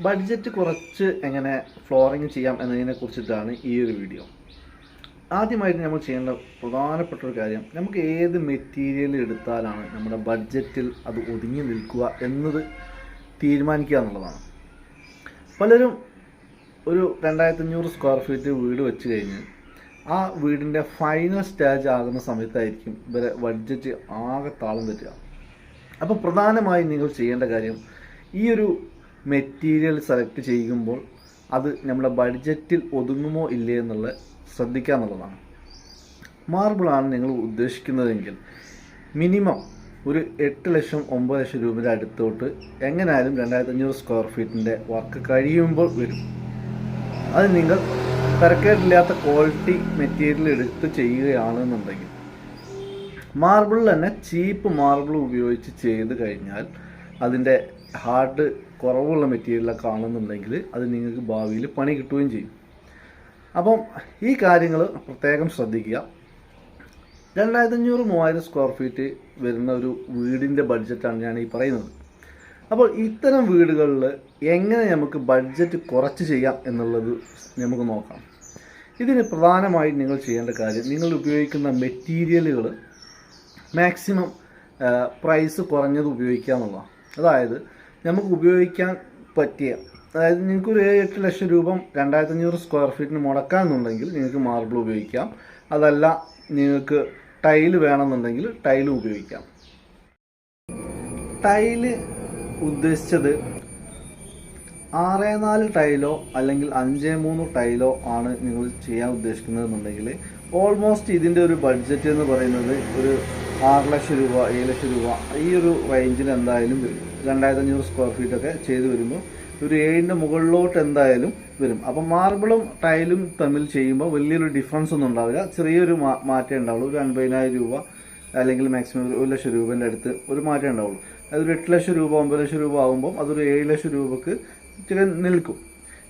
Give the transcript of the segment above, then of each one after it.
Budget കുറച്ച് എങ്ങനെ flooring ചെയ്യാം എന്നതിനെ കുറിച്ചിട്ടാണ് ഈ ഒരു വീഡിയോ. ആദ്യമായിട്ട് നമ്മൾ ചെയ്യേണ്ട പ്രധാനപ്പെട്ട ഒരു കാര്യം, നമുക്ക് ഏത് മെറ്റീരിയൽ എടുത്താലാണ് നമ്മുടെ ബഡ്ജറ്റിൽ അത് ഒതുങ്ങി നിൽക്കുക എന്നത് തീരുമാനിക്കുക എന്നുള്ളതാണ്. പലരും ഒരു 2500 സ്ക്വയർ ഫീറ്റ് വീട് വെച്ച് കഴിഞ്ഞ് ആ വീടിൻ്റെ ഫൈനൽ സ്റ്റേജ് ആകുന്ന സമയത്തായിരിക്കും ഇവരെ ബഡ്ജറ്റ് ആകെ താളം തെറ്റുക. അപ്പോൾ പ്രധാനമായും നിങ്ങൾ ചെയ്യേണ്ട കാര്യം, ഈ ഒരു മെറ്റീരിയൽ സെലക്ട് ചെയ്യുമ്പോൾ അത് നമ്മുടെ ബഡ്ജറ്റിൽ ഒതുങ്ങുമോ ഇല്ലേ എന്നുള്ളത് ശ്രദ്ധിക്കുക എന്നുള്ളതാണ്. മാർബിളാണ് നിങ്ങൾ ഉദ്ദേശിക്കുന്നതെങ്കിൽ മിനിമം ഒരു 8 ലക്ഷം 9 ലക്ഷം രൂപയുടെ അടുത്തോട്ട് എങ്ങനെയായാലും 2500 സ്ക്വയർ ഫീറ്റിൻ്റെ വർക്ക് കഴിയുമ്പോൾ വരും. അത് നിങ്ങൾ തരക്കേടില്ലാത്ത ക്വാളിറ്റി മെറ്റീരിയൽ എടുത്ത് ചെയ്യുകയാണെന്നുണ്ടെങ്കിൽ, മാർബിളിൽ തന്നെ ചീപ്പ് മാർബിൾ ഉപയോഗിച്ച് ചെയ്ത് കഴിഞ്ഞാൽ അതിൻ്റെ ഹാർഡ് കുറവുള്ള മെറ്റീരിയലൊക്കെ കാണുന്നുണ്ടെങ്കിൽ അത് നിങ്ങൾക്ക് ഭാവിയിൽ പണി കിട്ടുകയും ചെയ്യും. അപ്പം ഈ കാര്യങ്ങൾ പ്രത്യേകം ശ്രദ്ധിക്കുക. 2500-3000 സ്ക്വയർ ഫീറ്റ് വരുന്ന ഒരു വീടിൻ്റെ ബഡ്ജറ്റാണ് ഞാൻ ഈ പറയുന്നത്. അപ്പോൾ ഇത്തരം വീടുകളിൽ എങ്ങനെ നമുക്ക് ബഡ്ജറ്റ് കുറച്ച് ചെയ്യാം എന്നുള്ളത് നമുക്ക് നോക്കാം. ഇതിന് പ്രധാനമായും നിങ്ങൾ ചെയ്യേണ്ട കാര്യം, നിങ്ങൾ ഉപയോഗിക്കുന്ന മെറ്റീരിയലുകൾ മാക്സിമം പ്രൈസ് കുറഞ്ഞത് ഉപയോഗിക്കുക എന്നുള്ളതാണ്. അതായത് നമുക്ക് ഉപയോഗിക്കാൻ പറ്റിയ, അതായത് നിങ്ങൾക്കൊരു 8 ലക്ഷം രൂപ 2500 സ്ക്വയർ ഫീറ്റിന് മുടക്കാമെന്നുണ്ടെങ്കിൽ നിങ്ങൾക്ക് മാർബിൾ ഉപയോഗിക്കാം. അതല്ല നിങ്ങൾക്ക് ടൈല് വേണമെന്നുണ്ടെങ്കിൽ ടൈലും ഉപയോഗിക്കാം. ടൈല് ഉദ്ദേശിച്ചത് 6x4 ടൈലോ അല്ലെങ്കിൽ 5x3 ടൈലോ ആണ് നിങ്ങൾ ചെയ്യാൻ ഉദ്ദേശിക്കുന്നതെന്നുണ്ടെങ്കിൽ ഓൾമോസ്റ്റ് ഇതിൻ്റെ ഒരു ബഡ്ജറ്റ് എന്ന് പറയുന്നത് ഒരു 6 ലക്ഷം രൂപ 7 ലക്ഷം രൂപ ഈ ഒരു റേഞ്ചിൽ എന്തായാലും വരും. 2500 സ്ക്വയർ ഫീറ്റൊക്കെ ചെയ്ത് വരുമ്പോൾ ഒരു 7ൻ്റെ മുകളിലോട്ട് എന്തായാലും വരും. അപ്പം മാർബിളും ടൈലും തമ്മിൽ ചെയ്യുമ്പോൾ വലിയൊരു ഡിഫറൻസ് ഒന്നും ഉണ്ടാവില്ല, ചെറിയൊരു മാറ്റം ഉണ്ടാവുള്ളൂ. ഒരു 50,000 രൂപ അല്ലെങ്കിൽ മാക്സിമം 1 ലക്ഷം രൂപേൻ്റെ അടുത്ത് ഒരു മാറ്റം ഉണ്ടാവുള്ളൂ. അതൊരു 8 ലക്ഷം രൂപ 9 ലക്ഷം രൂപ ആകുമ്പോൾ അതൊരു 7 ലക്ഷം രൂപക്ക് നിൽക്കും.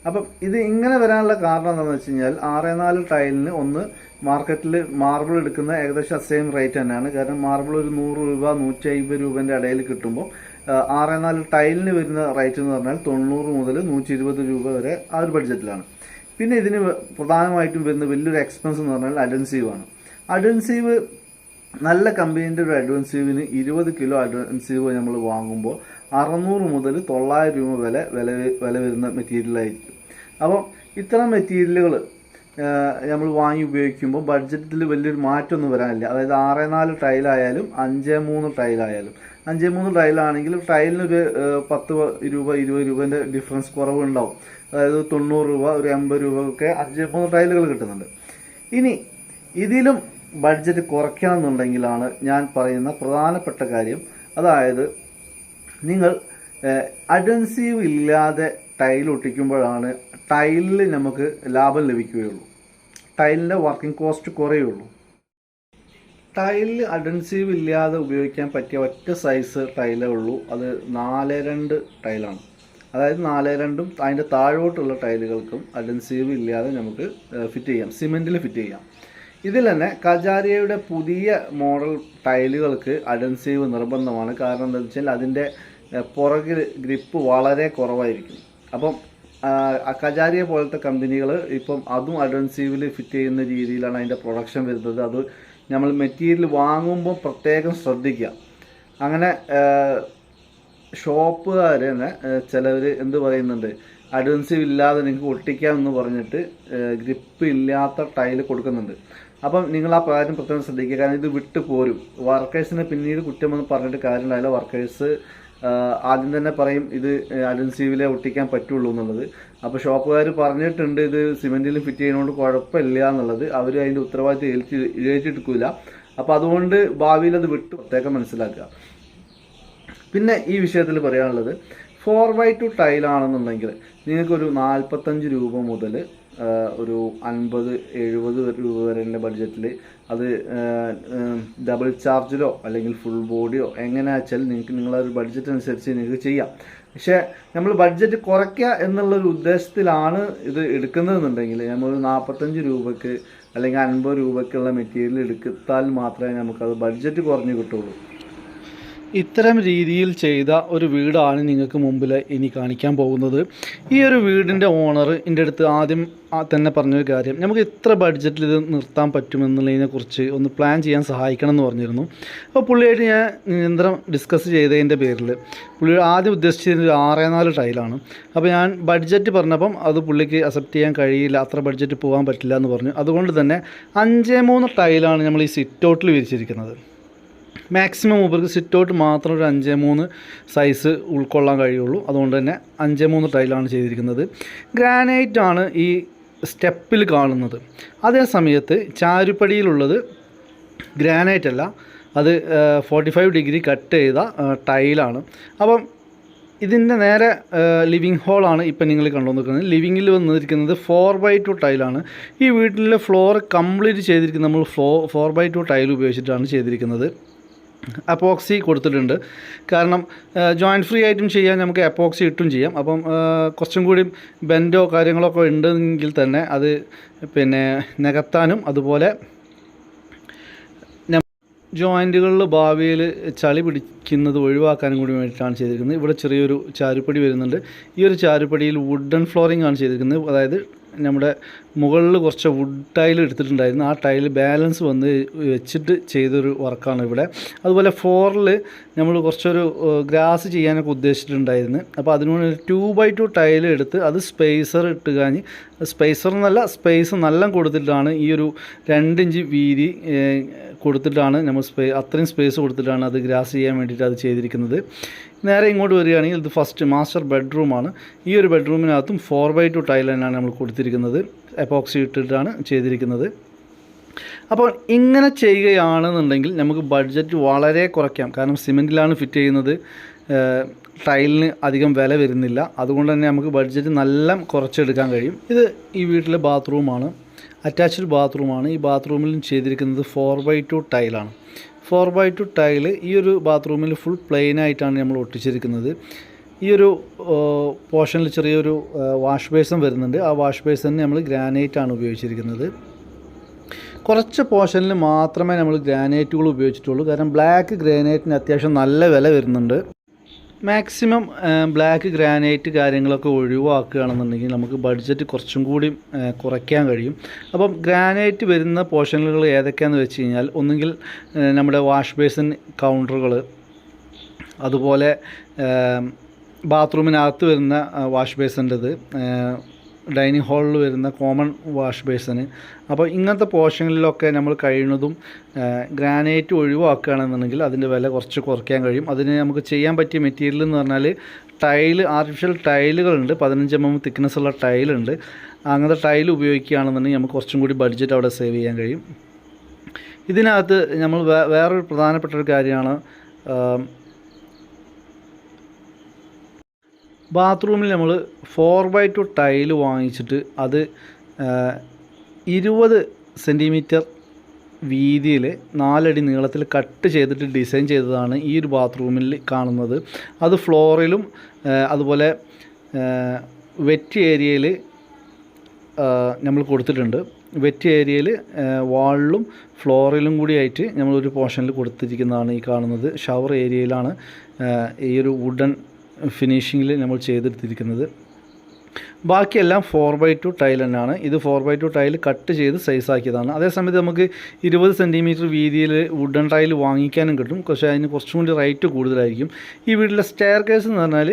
അപ്പം ഇത് ഇങ്ങനെ വരാനുള്ള കാരണം എന്താണെന്ന് വെച്ച് കഴിഞ്ഞാൽ 6x4 ടൈലിന് ഒന്ന് മാർക്കറ്റിൽ മാർബിൾ എടുക്കുന്ന ഏകദേശം സെയിം റേറ്റ് തന്നെയാണ്. കാരണം മാർബിൾ ഒരു 100 രൂപ 150 രൂപേൻ്റെ ഇടയിൽ കിട്ടുമ്പോൾ 6x4 ടൈലിന് വരുന്ന റേറ്റ് എന്ന് പറഞ്ഞാൽ 90 മുതൽ 120 രൂപ വരെ ആ ഒരു ബഡ്ജറ്റിലാണ്. പിന്നെ ഇതിന് പ്രധാനമായിട്ടും വരുന്ന വലിയൊരു എക്സ്പെൻസ് എന്ന് പറഞ്ഞാൽ അഡ്വൻസീവാണ്. അഡ്വൻസീവ് നല്ല കമ്പനീൻ്റെ ഒരു അഡ്വൻസീവിന് 20 കിലോ അഡ്വൻസീവ് നമ്മൾ വാങ്ങുമ്പോൾ 600 മുതൽ 900 രൂപ വില വരുന്ന മെറ്റീരിയലായിരിക്കും. അപ്പം ഇത്തരം മെറ്റീരിയലുകൾ നമ്മൾ വാങ്ങി ഉപയോഗിക്കുമ്പോൾ ബഡ്ജറ്റിൽ വലിയൊരു മാറ്റമൊന്നും വരാനില്ല. അതായത് 6x4 ടൈലായാലും 5x3 ടൈലായാലും, 5x3 ടൈലാണെങ്കിൽ ടൈലിനൊരു 10 രൂപ 20 രൂപേൻ്റെ ഡിഫറൻസ് കുറവുണ്ടാവും. അതായത് 90 രൂപ ഒരു 80 രൂപ ഒക്കെ 5x3 ടൈലുകൾ കിട്ടുന്നുണ്ട്. ഇനി ഇതിലും ബഡ്ജറ്റ് കുറയ്ക്കണമെന്നുണ്ടെങ്കിലാണ് ഞാൻ പറയുന്ന പ്രധാനപ്പെട്ട കാര്യം, അതായത് നിങ്ങൾ അഡ്വൻസീവ് ഇല്ലാതെ ടൈൽ ഒട്ടിക്കുമ്പോഴാണ് ടൈലിൽ നമുക്ക് ലാഭം ലഭിക്കുകയുള്ളൂ, ടൈലിൻ്റെ വർക്കിംഗ് കോസ്റ്റ് കുറയുള്ളൂ. ടൈലിൽ അഡ്വൻസീവ് ഇല്ലാതെ ഉപയോഗിക്കാൻ പറ്റിയ ഒറ്റ സൈസ് ടൈലേ ഉള്ളൂ, അത് 4x2 ടൈലാണ്. അതായത് 4x2 അതിൻ്റെ താഴോട്ടുള്ള ടൈലുകൾക്കും അഡ്വൻസീവ് ഇല്ലാതെ നമുക്ക് ഫിറ്റ് ചെയ്യാം, സിമെൻറ്റിൽ ഫിറ്റ് ചെയ്യാം. ഇതിൽ തന്നെ കജാരിയയുടെ പുതിയ മോഡൽ ടൈലുകൾക്ക് അഡ്വൻസീവ് നിർബന്ധമാണ്. കാരണം എന്താണെന്ന് വെച്ചാൽ അതിൻ്റെ പുറകിൽ ഗ്രിപ്പ് വളരെ കുറവായിരിക്കും. അപ്പം കജാരിയ പോലത്തെ കമ്പനികൾ ഇപ്പം അതും അഡ്വൻസീവിൽ ഫിറ്റ് ചെയ്യുന്ന രീതിയിലാണ് അതിൻ്റെ പ്രൊഡക്ഷൻ വരുന്നത്. അത് നമ്മൾ മെറ്റീരിയൽ വാങ്ങുമ്പോൾ പ്രത്യേകം ശ്രദ്ധിക്കുക. അങ്ങനെ ഷോപ്പുകാർ തന്നെ ചിലവർ എന്ത് പറയുന്നുണ്ട്, അഡ്വൻസീവ് ഇല്ലാതെ നിങ്ങൾക്ക് ഒട്ടിക്കാമെന്ന് പറഞ്ഞിട്ട് ഗ്രിപ്പ് ഇല്ലാത്ത ടൈല് കൊടുക്കുന്നുണ്ട്. അപ്പം നിങ്ങൾ ആ കാര്യം പ്രത്യേകം ശ്രദ്ധിക്കുക. കാരണം ഇത് വിട്ട് പോരും. വർക്കേഴ്സിനെ പിന്നീട് കുറ്റമെന്ന് പറഞ്ഞിട്ട് കാര്യമുണ്ടാവില്ല. വർക്കേഴ്സ് ആദ്യം തന്നെ പറയും ഇത് അഡ്വൻസീവിലെ ഒട്ടിക്കാൻ പറ്റുള്ളൂ എന്നുള്ളത്. അപ്പോൾ ഷോപ്പുകാർ പറഞ്ഞിട്ടുണ്ട് ഇത് സിമെൻറ്റിൽ ഫിറ്റ് ചെയ്യുന്നതുകൊണ്ട് കുഴപ്പമില്ല എന്നുള്ളത്. അവർ അതിൻ്റെ ഉത്തരവാദിത്വം ഏറ്റെടുക്കില്ല. അപ്പോൾ അതുകൊണ്ട് ഭാവിയിൽ അത് വിട്ട് പ്രത്യേകം മനസ്സിലാക്കുക. പിന്നെ ഈ വിഷയത്തിൽ പറയാനുള്ളത്, 4x2 ടൈലാണെന്നുണ്ടെങ്കിൽ നിങ്ങൾക്കൊരു 45 രൂപ മുതൽ ഒരു 50-70 രൂപ വരെ ബഡ്ജറ്റിൽ അത് ഡബിൾ ചാർജിലോ അല്ലെങ്കിൽ ഫുൾ ബോഡിയോ എങ്ങനെ വെച്ചാൽ നിങ്ങൾക്ക് നിങ്ങളൊരു ബഡ്ജറ്റ് അനുസരിച്ച് നിങ്ങൾക്ക് ചെയ്യാം. പക്ഷേ നമ്മൾ ബഡ്ജറ്റ് കുറയ്ക്കുക എന്നുള്ളൊരു ഉദ്ദേശത്തിലാണ് ഇത് എടുക്കുന്നതെന്നുണ്ടെങ്കിൽ നമ്മൾ 45 രൂപയ്ക്ക് അല്ലെങ്കിൽ 50 രൂപയ്ക്കുള്ള മെറ്റീരിയൽ എടുത്താൽ മാത്രമേ നമുക്കത് ബഡ്ജറ്റ് കുറഞ്ഞ് കിട്ടുള്ളൂ. ഇത്തരം രീതിയിൽ ചെയ്ത ഒരു വീടാണ് നിങ്ങൾക്ക് മുമ്പിൽ ഇനി കാണിക്കാൻ പോകുന്നത്. ഈ ഒരു വീടിൻ്റെ ഓണർ എൻ്റെ അടുത്ത് ആദ്യം തന്നെ പറഞ്ഞൊരു കാര്യം, നമുക്ക് ഇത്ര ബഡ്ജറ്റിൽ ഇത് നിർത്താൻ പറ്റുമെന്നുള്ളതിനെക്കുറിച്ച് ഒന്ന് പ്ലാൻ ചെയ്യാൻ സഹായിക്കണം എന്ന് പറഞ്ഞിരുന്നു. അപ്പോൾ പുള്ളിയായിട്ട് ഞാൻ നിരന്തരം ഡിസ്കസ് ചെയ്തതിൻ്റെ പേരിൽ പുള്ളി ആദ്യം ഉദ്ദേശിച്ചിരുന്നത് 6x4 ടൈലാണ്. അപ്പോൾ ഞാൻ ബഡ്ജറ്റ് പറഞ്ഞപ്പം അത് പുള്ളിക്ക് അക്സെപ്റ്റ് ചെയ്യാൻ കഴിയില്ല, അത്ര ബഡ്ജറ്റ് പോകാൻ പറ്റില്ല എന്ന് പറഞ്ഞു. അതുകൊണ്ട് തന്നെ 5x3 ടൈലാണ് നമ്മൾ ഈ സിറ്റ് ഔട്ടിൽ വിരിച്ചിരിക്കുന്നത്. മാക്സിമം ഇവർക്ക് സിറ്റ് ഔട്ട് മാത്രം ഒരു 5x3 സൈസ് ഉൾക്കൊള്ളാൻ കഴിയുള്ളൂ. അതുകൊണ്ട് തന്നെ 5x3 ടൈലാണ് ചെയ്തിരിക്കുന്നത്. ഗ്രാനൈറ്റ് ആണ് ഈ സ്റ്റെപ്പിൽ കാണുന്നത്. അതേ സമയത്ത് ചാരുപടിയിലുള്ളത് ഗ്രാനൈറ്റ് അല്ല, അത് 45 ഡിഗ്രി കട്ട് ചെയ്ത ടൈലാണ്. അപ്പം ഇതിൻ്റെ നേരെ ലിവിങ് ഹോളാണ് ഇപ്പം നിങ്ങൾ കണ്ടുവന്നിരിക്കുന്നത്. ലിവിങ്ങിൽ വന്നിരിക്കുന്നത് 4x2 ടൈലാണ്. ഈ വീട്ടിലെ ഫ്ലോർ കംപ്ലീറ്റ് ചെയ്തിരിക്കുന്നത് നമ്മൾ 4x2 ടൈൽ ഉപയോഗിച്ചിട്ടാണ് ചെയ്തിരിക്കുന്നത്. അപ്പോക്സി കൊടുത്തിട്ടുണ്ട്. കാരണം ജോയിൻറ്റ് ഫ്രീ ആയിട്ടും ചെയ്യാൻ നമുക്ക് അപ്പോക്സി ഇട്ടും ചെയ്യാം. അപ്പം കുറച്ചും കൂടി ബെൻഡോ കാര്യങ്ങളൊക്കെ ഉണ്ടെങ്കിൽ തന്നെ അത് പിന്നെ നികത്താനും അതുപോലെ ജോയിൻറ്റുകളിൽ ഭാവിയിൽ ചളി പിടിക്കുന്നത് ഒഴിവാക്കാനും കൂടി വേണ്ടിയിട്ടാണ് ചെയ്തിരിക്കുന്നത്. ഇവിടെ ചെറിയൊരു ചാരുപടി വരുന്നുണ്ട്. ഈ ഒരു ചാരുപടിയിൽ വുഡൻ ഫ്ലോറിംഗ് ആണ് ചെയ്തിരിക്കുന്നത്. അതായത് നമ്മുടെ മുകളിൽ കുറച്ച് വുഡ് ടൈൽ എടുത്തിട്ടുണ്ടായിരുന്നു. ആ ടൈൽ ബാലൻസ് വന്ന് വെച്ചിട്ട് ചെയ്തൊരു വർക്കാണ് ഇവിടെ. അതുപോലെ ഫ്ലോറിൽ നമ്മൾ കുറച്ചൊരു ഗ്രാസ് ചെയ്യാനൊക്കെ ഉദ്ദേശിച്ചിട്ടുണ്ടായിരുന്നു. അപ്പോൾ അതിനുവേണ്ടി 2x2 ടൈൽ എടുത്ത് അത് സ്പേസർ ഇട്ട് കഴിഞ്ഞ് സ്പേസർ എന്നല്ല സ്പേസ് നല്ല കൊടുത്തിട്ടാണ് ഈ ഒരു 2 ഇഞ്ച് വീതി കൊടുത്തിട്ടാണ് നമ്മൾ അത്രയും സ്പേസ് കൊടുത്തിട്ടാണ് അത് ഗ്രാസ് ചെയ്യാൻ വേണ്ടിയിട്ട് അത് ചെയ്തിരിക്കുന്നത്. നേരെ ഇങ്ങോട്ട് വരികയാണെങ്കിൽ ഇത് ഫസ്റ്റ് മാസ്റ്റർ ബെഡ്റൂമാണ്. ഈ ഒരു ബെഡ്റൂമിനകത്തും 4x2 ടൈൽ തന്നെയാണ് നമ്മൾ കൊടുത്തിരിക്കുന്നത്. എപ്പോക്സി ഇട്ടിട്ടാണ് ചെയ്തിരിക്കുന്നത്. അപ്പോൾ ഇങ്ങനെ ചെയ്യുകയാണെന്നുണ്ടെങ്കിൽ നമുക്ക് ബഡ്ജറ്റ് വളരെ കുറയ്ക്കാം. കാരണം സിമെൻറ്റിലാണ് ഫിറ്റ് ചെയ്യുന്നത്, ടൈലിന് അധികം വില വരുന്നില്ല. അതുകൊണ്ട് തന്നെ നമുക്ക് ബഡ്ജറ്റ് നല്ല കുറച്ചെടുക്കാൻ കഴിയും. ഇത് ഈ വീട്ടിലെ ബാത്റൂമാണ്, അറ്റാച്ച്ഡ് ബാത്റൂമാണ്. ഈ ബാത്റൂമിലും ചെയ്തിരിക്കുന്നത് 4x2 ടൈലാണ്. 4x2 ടൈല് ഈ ഒരു ബാത്റൂമിൽ ഫുൾ പ്ലെയിൻ ആയിട്ടാണ് നമ്മൾ ഒട്ടിച്ചിരിക്കുന്നത്. ഈ ഒരു പോർഷനിൽ ചെറിയൊരു വാഷ് ബേസിൻ വരുന്നുണ്ട്. ആ വാഷ് ബേസിന് നമ്മൾ ഗ്രാനൈറ്റാണ് ഉപയോഗിച്ചിരിക്കുന്നത്. കുറച്ച് പോർഷനിൽ മാത്രമേ നമ്മൾ ഗ്രാനൈറ്റുകൾ ഉപയോഗിച്ചിട്ടുള്ളൂ. കാരണം ബ്ലാക്ക് ഗ്രാനൈറ്റിന് അത്യാവശ്യം നല്ല വില വരുന്നുണ്ട്. മാക്സിമം ബ്ലാക്ക് ഗ്രാനൈറ്റ് കാര്യങ്ങളൊക്കെ ഒഴിവാക്കുകയാണെന്നുണ്ടെങ്കിൽ നമുക്ക് ബഡ്ജറ്റ് കുറച്ചും കൂടി കുറയ്ക്കാൻ കഴിയും. അപ്പം ഗ്രാനൈറ്റ് വരുന്ന പോർഷനുകൾ ഏതൊക്കെയാണെന്ന് വെച്ച് കഴിഞ്ഞാൽ, ഒന്നുകിൽ നമ്മുടെ വാഷ് ബേസിൻ കൗണ്ടറുകൾ, അതുപോലെ ബാത്റൂമിനകത്ത് വരുന്ന വാഷ് ബേസിൻ്റെത്, ഡൈനിങ് ഹാളിൽ വരുന്ന കോമൺ വാഷ് ബേസിന്. അപ്പോൾ ഇങ്ങനത്തെ പോർഷനിലൊക്കെ നമ്മൾ കഴിയുന്നതും ഗ്രാനൈറ്റ് ഒഴിവാക്കുകയാണെന്നുണ്ടെങ്കിൽ അതിൻ്റെ വില കുറച്ച് കുറയ്ക്കാൻ കഴിയും. അതിന് നമുക്ക് ചെയ്യാൻ പറ്റിയ മെറ്റീരിയൽ എന്ന് പറഞ്ഞാൽ ടൈല്, ആർട്ടിഫിഷ്യൽ ടൈലുകളുണ്ട്, 15 mm തിക്നെസ്സുള്ള ടൈലുണ്ട്. അങ്ങനത്തെ ടൈൽ ഉപയോഗിക്കുകയാണെന്നുണ്ടെങ്കിൽ നമുക്ക് കുറച്ചും കൂടി ബഡ്ജറ്റ് അവിടെ സേവ് ചെയ്യാൻ കഴിയും. ഇതിനകത്ത് നമ്മൾ വേറൊരു പ്രധാനപ്പെട്ട ഒരു കാര്യമാണ്, ബാത്റൂമിൽ നമ്മൾ 4x2 ടൈല് വാങ്ങിച്ചിട്ട് അത് 20 സെൻറ്റിമീറ്റർ വീതിയിൽ 4 അടി നീളത്തിൽ കട്ട് ചെയ്തിട്ട് ഡിസൈൻ ചെയ്തതാണ് ഈ ഒരു ബാത്റൂമിൽ കാണുന്നത്. അത് ഫ്ലോറിലും അതുപോലെ വെറ്റ് ഏരിയയിൽ നമ്മൾ കൊടുത്തിട്ടുണ്ട്. വെറ്റ് ഏരിയയിൽ വാളിലും ഫ്ലോറിലും കൂടിയായിട്ട് നമ്മളൊരു പോർഷനിൽ കൊടുത്തിരിക്കുന്നതാണ് ഈ കാണുന്നത്. ഷവർ ഏരിയയിലാണ് ഈ ഒരു വുഡൻ ഫിനിഷിങ്ങിൽ നമ്മൾ ചെയ്തെടുത്തിരിക്കുന്നത്. ബാക്കിയെല്ലാം 4x2 ടൈൽ തന്നെയാണ്. ഇത് 4x2 ടൈൽ കട്ട് ചെയ്ത് സൈസാക്കിയതാണ്. അതേസമയത്ത് നമുക്ക് 20 സെൻറ്റിമീറ്റർ വീതിയിൽ വുഡൻ ടൈൽ വാങ്ങിക്കാനും കിട്ടും. പക്ഷേ അതിന് കുറച്ചും കൂടി റേറ്റ് കൂടുതലായിരിക്കും. ഈ വീട്ടിലെ സ്റ്റെയർ കേസ് എന്ന് പറഞ്ഞാൽ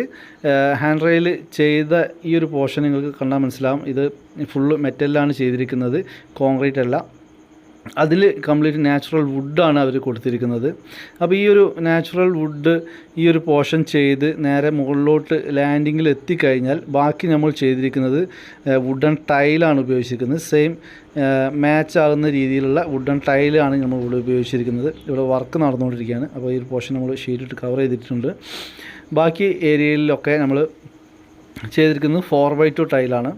ഹാൻഡ് റെയിൽ ചെയ്ത ഈ ഒരു പോർഷൻ നിങ്ങൾക്ക് കണ്ടാൽ മനസ്സിലാവും. ഇത് ഫുള്ള് മെറ്റലിലാണ് ചെയ്തിരിക്കുന്നത്, കോൺക്രീറ്റ് അല്ല. അതിൽ കംപ്ലീറ്റ് നാച്ചുറൽ വുഡാണ് അവർ കൊടുത്തിരിക്കുന്നത്. അപ്പോൾ ഈ ഒരു നാച്ചുറൽ വുഡ് ഈ ഒരു പോർഷൻ ചെയ്ത് നേരെ മുകളിലോട്ട് ലാൻഡിങ്ങിൽ എത്തിക്കഴിഞ്ഞാൽ ബാക്കി നമ്മൾ ചെയ്തിരിക്കുന്നത് വുഡൻ ടൈലാണ് ഉപയോഗിച്ചിരിക്കുന്നത്. സെയിം മാച്ച് ആകുന്ന രീതിയിലുള്ള വുഡൻ ടൈലാണ് നമ്മൾ ഇവിടെ ഉപയോഗിച്ചിരിക്കുന്നത്. ഇവിടെ വർക്ക് നടന്നുകൊണ്ടിരിക്കുകയാണ്. അപ്പോൾ ഈ ഒരു പോർഷൻ നമ്മൾ ഷീറ്റിട്ട് കവർ ചെയ്തിട്ടുണ്ട്. ബാക്കി ഏരിയയിലൊക്കെ നമ്മൾ ചെയ്തിരിക്കുന്നത് 4x2 ടൈലാണ്.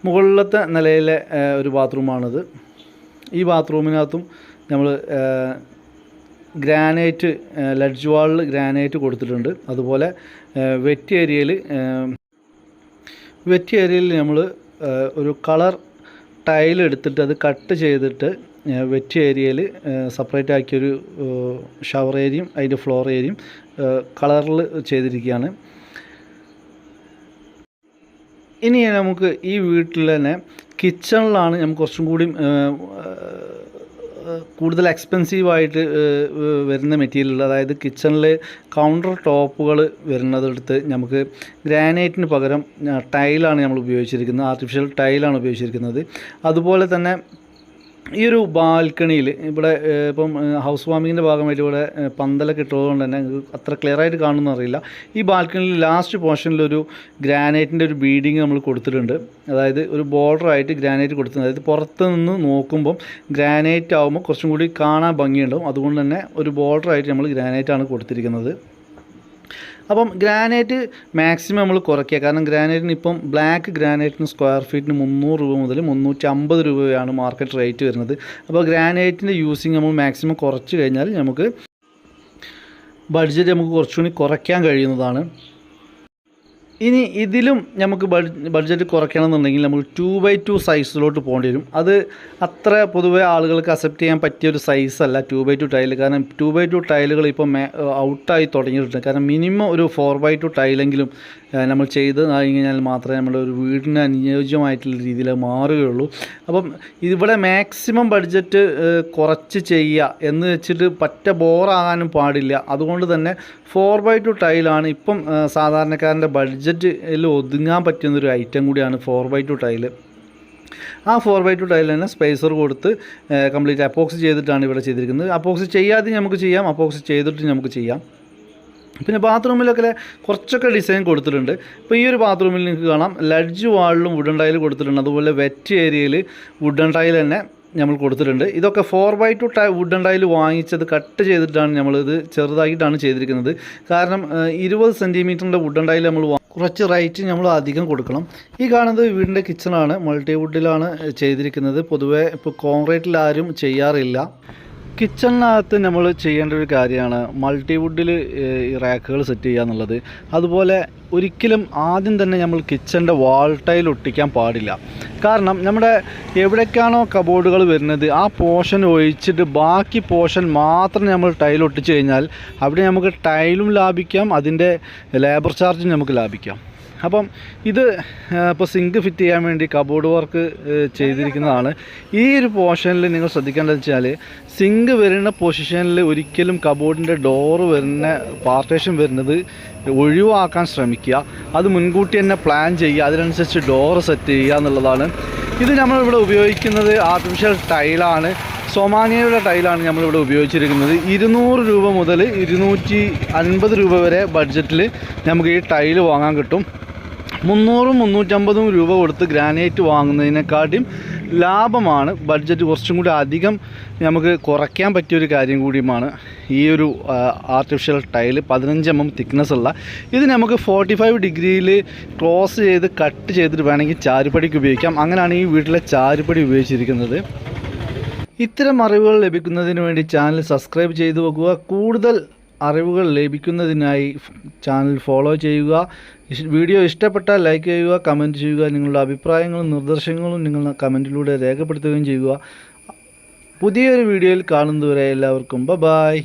മുകളിലത്തെ നിലയിലെ ഒരു ബാത്റൂമാണിത്. ഈ ബാത്റൂമിനകത്തും നമ്മൾ ഗ്രാനൈറ്റ്, ലഡ്ജ് വാളിൽ ഗ്രാനൈറ്റ് കൊടുത്തിട്ടുണ്ട്. അതുപോലെ വെറ്റ് ഏരിയയിൽ നമ്മൾ ഒരു കളർ ടൈൽ എടുത്തിട്ട് അത് കട്ട് ചെയ്തിട്ട് വെറ്റ് ഏരിയയിൽ സെപ്പറേറ്റ് ആക്കിയൊരു ഷവർ ഏരിയയും അതിൻ്റെ ഫ്ലോർ ഏരിയയും കളറിൽ ചെയ്തിരിക്കുകയാണ്. ഇനി നമുക്ക് ഈ വീട്ടിൽ തന്നെ കിച്ചണിലാണ് നമുക്ക് കുറച്ചും കൂടി കൂടുതൽ എക്സ്പെൻസീവായിട്ട് വരുന്ന മെറ്റീരിയൽ, അതായത് കിച്ചണിൽ കൗണ്ടർ ടോപ്പുകൾ വരുന്നതെടുത്ത് നമുക്ക് ഗ്രാനൈറ്റിന് പകരം ടൈലാണ് നമ്മൾ ഉപയോഗിച്ചിരിക്കുന്നത്, ആർട്ടിഫിഷ്യൽ ടൈലാണ് ഉപയോഗിച്ചിരിക്കുന്നത്. അതുപോലെ തന്നെ ഈ ഒരു ബാൽക്കണിയിൽ ഇവിടെ ഇപ്പം ഹൗസ് വാമിങ്ങിൻ്റെ ഭാഗമായിട്ട് ഇവിടെ പന്തലൊക്കെ ഇട്ടതുകൊണ്ട് തന്നെ അത്ര ക്ലിയർ ആയിട്ട് കാണുമെന്ന് അറിയില്ല. ഈ ബാൽക്കണിയിൽ ലാസ്റ്റ് പോർഷനിലൊരു ഗ്രാനൈറ്റിൻ്റെ ഒരു ബീഡിങ് നമ്മൾ കൊടുത്തിട്ടുണ്ട്. അതായത് ഒരു ബോർഡറായിട്ട് ഗ്രാനൈറ്റ് കൊടുത്തിട്ടുണ്ട്. അതായത് പുറത്ത് നിന്ന് നോക്കുമ്പം ഗ്രാനൈറ്റ് ആകുമ്പോൾ കുറച്ചും കൂടി കാണാൻ ഭംഗിയുണ്ടാവും. അതുകൊണ്ട് തന്നെ ഒരു ബോർഡറായിട്ട് നമ്മൾ ഗ്രാനൈറ്റാണ് കൊടുത്തിരിക്കുന്നത്. അപ്പം ഗ്രാനൈറ്റ് മാക്സിമം നമ്മൾ കുറയ്ക്കുക. കാരണം ഗ്രാനൈറ്റിന് ഇപ്പം ബ്ലാക്ക് ഗ്രാനൈറ്റിന് സ്ക്വയർ ഫീറ്റിന് 300 രൂപ മുതൽ 350 രൂപയാണ് മാർക്കറ്റ് റേറ്റ് വരുന്നത്. അപ്പോൾ ഗ്രാനൈറ്റിൻ്റെ യൂസിങ് നമ്മൾ മാക്സിമം കുറച്ച് കഴിഞ്ഞാൽ നമുക്ക് ബഡ്ജറ്റ് നമുക്ക് കുറച്ചുകൂടി കുറയ്ക്കാൻ കഴിയുന്നതാണ്. ഇനി ഇതിലും നമുക്ക് ബഡ്ജറ്റ് കുറയ്ക്കണമെന്നുണ്ടെങ്കിൽ നമ്മൾ 2x2 സൈസിലോട്ട് പോകേണ്ടി വരും. അത് അത്ര പൊതുവേ ആളുകൾക്ക് അക്സെപ്റ്റ് ചെയ്യാൻ പറ്റിയൊരു സൈസല്ല 2x2 ടൈൽ. കാരണം 2x2 ടൈലുകൾ ഇപ്പോൾ ഔട്ടായി തുടങ്ങിയിട്ടുണ്ട്. കാരണം മിനിമം ഒരു 4x2 ടൈലെങ്കിലും നമ്മൾ ചെയ്ത് കഴിഞ്ഞാൽ മാത്രമേ നമ്മുടെ ഒരു വീടിന് അനുയോജ്യമായിട്ടുള്ള രീതിയിൽ മാറുകയുള്ളൂ. അപ്പം ഇവിടെ മാക്സിമം ബഡ്ജറ്റ് കുറച്ച് ചെയ്യുക എന്ന് വെച്ചിട്ട് പറ്റ ബോറാകാനും പാടില്ല. അതുകൊണ്ട് തന്നെ 4x2 ടൈലാണ് ഇപ്പം സാധാരണക്കാരൻ്റെ ബഡ്ജറ്റിൽ ഒതുങ്ങാൻ പറ്റുന്നൊരു ഐറ്റം കൂടിയാണ് 4x2 ടൈല്. ആ 4x2 ടൈൽ തന്നെ സ്പേസർ കൊടുത്ത് കംപ്ലീറ്റ് അപ്പോക്സി ചെയ്തിട്ടാണ് ഇവിടെ ചെയ്തിരിക്കുന്നത്. അപ്പോക്സി ചെയ്യാതെ നമുക്ക് ചെയ്യാം, അപ്പോക്സി ചെയ്തിട്ട് നമുക്ക് ചെയ്യാം. പിന്നെ ബാത്റൂമിലൊക്കെ കുറച്ചൊക്കെ ഡിസൈൻ കൊടുത്തിട്ടുണ്ട്. ഇപ്പോൾ ഈ ഒരു ബാത്റൂമിൽ നിങ്ങൾക്ക് കാണാം ലഡ്ജ് വാളിലും വുഡൻ ടൈൽ കൊടുത്തിട്ടുണ്ട്. അതുപോലെ വെറ്റ് ഏരിയയിൽ വുഡൻ ടൈൽ തന്നെ നമ്മൾ കൊടുത്തിട്ടുണ്ട്. ഇതൊക്കെ 4x2 വുഡൻ ടൈൽ വാങ്ങിച്ചത് കട്ട് ചെയ്തിട്ടാണ് നമ്മളിത് ചെറുതാക്കിയിട്ടാണ് ചെയ്തിരിക്കുന്നത്. കാരണം 20 സെൻറ്റിമീറ്ററിൻ്റെ വുഡൻ ടൈൽ നമ്മൾ കുറച്ച് റേറ്റ് നമ്മൾ അധികം കൊടുക്കണം. ഈ കാണുന്നത് വീടിൻ്റെ കിച്ചണാണ്, മൾട്ടിവുഡിലാണ് ചെയ്തിരിക്കുന്നത്. പൊതുവേ ഇപ്പോൾ കോൺക്രീറ്റിൽ ആരും ചെയ്യാറില്ല. കിച്ചണിനകത്ത് നമ്മൾ ചെയ്യേണ്ട ഒരു കാര്യമാണ് മൾട്ടിവുഡിൽ ഈ റാക്കുകൾ സെറ്റ് ചെയ്യുക എന്നുള്ളത്. അതുപോലെ ഒരിക്കലും ആദ്യം തന്നെ നമ്മൾ കിച്ചൻ്റെ വാൾ ടൈൽ ഒട്ടിക്കാൻ പാടില്ല. കാരണം നമ്മുടെ എവിടേക്കാണോ കബോർഡുകൾ വരുന്നത് ആ പോർഷൻ ഒഴിച്ചിട്ട് ബാക്കി പോർഷൻ മാത്രം നമ്മൾ ടൈൽ ഒട്ടിച്ച് കഴിഞ്ഞാൽ അവിടെ നമുക്ക് ടൈലും ലാഭിക്കാം, അതിൻ്റെ ലേബർ ചാർജും നമുക്ക് ലാഭിക്കാം. അപ്പം ഇത് ഇപ്പോൾ സിങ്ക് ഫിറ്റ് ചെയ്യാൻ വേണ്ടി കബോർഡ് വർക്ക് ചെയ്തിരിക്കുന്നതാണ്. ഈ ഒരു പോർഷനിൽ നിങ്ങൾ ശ്രദ്ധിക്കേണ്ടത് വെച്ചാൽ സിങ്ക് വരുന്ന പൊസിഷനിൽ ഒരിക്കലും കബോർഡിൻ്റെ ഡോറ് വരുന്ന പാർട്ടേഷൻ വരുന്നത് ഒഴിവാക്കാൻ ശ്രമിക്കുക. അത് മുൻകൂട്ടി തന്നെ പ്ലാൻ ചെയ്യുക, അതിനനുസരിച്ച് ഡോറ് സെറ്റ് ചെയ്യുക എന്നുള്ളതാണ്. ഇത് നമ്മളിവിടെ ഉപയോഗിക്കുന്നത് ആർട്ടിഫിഷ്യൽ ടൈലാണ്, സൊമാനിയയുടെ ടൈലാണ് നമ്മളിവിടെ ഉപയോഗിച്ചിരിക്കുന്നത്. 200 രൂപ മുതൽ 250 രൂപ വരെ ബഡ്ജറ്റിൽ നമുക്ക് ഈ ടൈല് വാങ്ങാൻ കിട്ടും. 300-350 രൂപ കൊടുത്ത് ഗ്രാനൈറ്റ് വാങ്ങുന്നതിനെക്കാട്ടിയും ലാഭമാണ്. ബഡ്ജറ്റ് കുറച്ചും കൂടി അധികം നമുക്ക് കുറയ്ക്കാൻ പറ്റിയൊരു കാര്യം കൂടിയുമാണ് ഈ ഒരു ആർട്ടിഫിഷ്യൽ ടൈല്. 15 mm തിക്നെസ് ഉള്ള ഇത് നമുക്ക് 45 ഡിഗ്രിയിൽ ക്ലോസ് ചെയ്ത് കട്ട് ചെയ്തിട്ട് വേണമെങ്കിൽ ചാരുപടിക്ക് ഉപയോഗിക്കാം. അങ്ങനെയാണ് ഈ വീട്ടിലെ ചാരുപടി ഉപയോഗിച്ചിരിക്കുന്നത്. ഇത്തരം അറിവുകൾ ലഭിക്കുന്നതിന് വേണ്ടി ചാനൽ സബ്സ്ക്രൈബ് ചെയ്തു വെക്കുക. കൂടുതൽ അറിവുകൾ ലഭിക്കുന്നതിനായി ചാനൽ ഫോളോ ചെയ്യുക. വീഡിയോ ഇഷ്ടപ്പെട്ടാൽ ലൈക്ക് ചെയ്യുക, കമൻറ്റ് ചെയ്യുക. നിങ്ങളുടെ അഭിപ്രായങ്ങളും നിർദ്ദേശങ്ങളും നിങ്ങൾ കമൻറ്റിലൂടെ രേഖപ്പെടുത്തുകയും ചെയ്യുക. പുതിയൊരു വീഡിയോയിൽ കാണുന്നതുവരെ എല്ലാവർക്കും ബൈ.